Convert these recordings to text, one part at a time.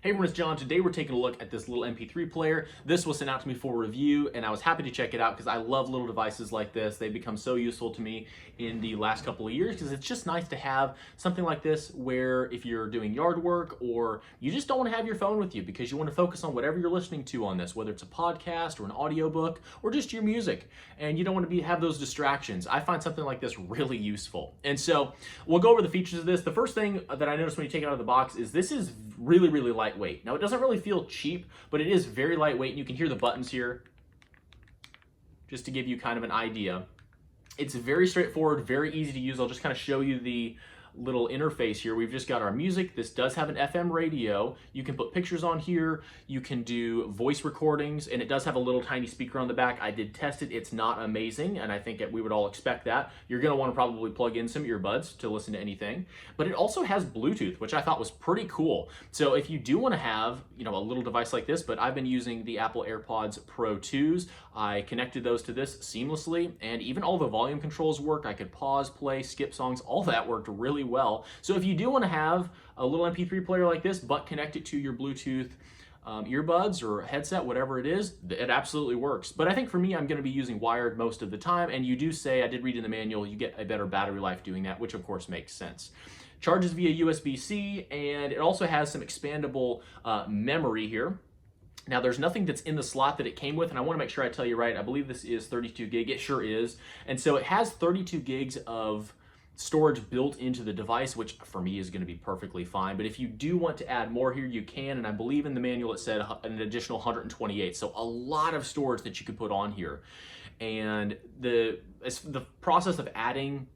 Hey everyone, it's John. Today we're taking a look at this little MP3 player. This was sent out to me for review and I was happy to check it out because I love little devices like this. They've become so useful to me in the last couple of years because it's just nice to have something like this where if you're doing yard work or you just don't want to have your phone with you because you want to focus on whatever you're listening to on this, whether it's a podcast or an audiobook or just your music, and you don't want to have those distractions. I find something like this really useful. And so we'll go over the features of this. The first thing that I noticed when you take it out of the box is this is really lightweight. Now it doesn't really feel cheap, but it is very lightweight, and you can hear the buttons here just to give you kind of an idea. It's very straightforward, very easy to use. I'll just kind of show you the little interface here. We've just got our music. This does have an FM radio. You can put pictures on here. You can do voice recordings, and it does have a little tiny speaker on the back. I did test it. It's not amazing, and I think we would all expect that. You're going to want to probably plug in some earbuds to listen to anything, but it also has Bluetooth, which I thought was pretty cool. So if you do want to have, a little device like this, but I've been using the Apple AirPods Pro 2s. I connected those to this seamlessly, and even all the volume controls work. I could pause, play, skip songs. All that worked really well. So if you do want to have a little MP3 player like this, but connect it to your Bluetooth earbuds or headset, whatever it is, it absolutely works. But I think for me, I'm going to be using wired most of the time. And you do say, I did read in the manual, you get a better battery life doing that, which of course makes sense. Charges via USB-C, and it also has some expandable memory here. Now there's nothing that's in the slot that it came with, and I want to make sure I tell you right. I believe this is 32 gig. It sure is. And so it has 32 gigs of storage built into the device, which for me is going to be perfectly fine. But if you do want to add more here, you can. And I believe in the manual it said an additional 128. So a lot of storage that you could put on here. And the process of adding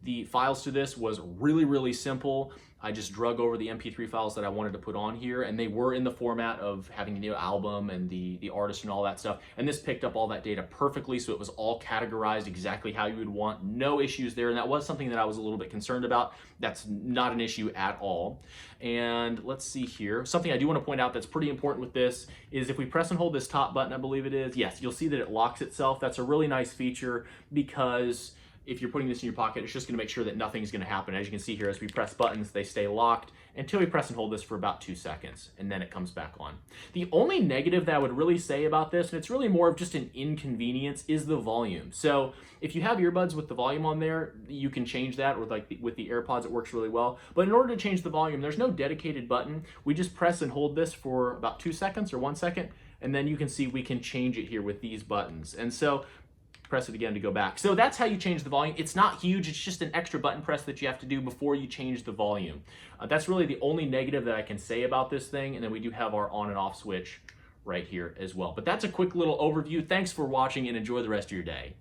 the files to this was really simple. I just drug over the MP3 files that I wanted to put on here, and they were in the format of having the album and the artist and all that stuff. And this picked up all that data perfectly, so it was all categorized exactly how you would want. No issues there, and that was something that I was a little bit concerned about. That's not an issue at all. And let's see here. Something I do want to point out that's pretty important with this is if we press and hold this top button, I believe it is, yes, you'll see that it locks itself. That's a really nice feature because if you're putting this in your pocket, it's just going to make sure that nothing's going to happen. As you can see here, as we press buttons, they stay locked until we press and hold this for about 2 seconds, and then it comes back on. The only negative that I would really say about this, and it's really more of just an inconvenience, is the volume. So if you have earbuds with the volume on there, you can change that, or like with the AirPods, it works really well. But in order to change the volume, there's no dedicated button. We just press and hold this for about 2 seconds or 1 second, and then you can see we can change it here with these buttons. And so press it again to go back. So that's how you change the volume. It's not huge. It's just an extra button press that you have to do before you change the volume. That's really the only negative that I can say about this thing. And then we do have our on and off switch right here as well. But that's a quick little overview. Thanks for watching and enjoy the rest of your day.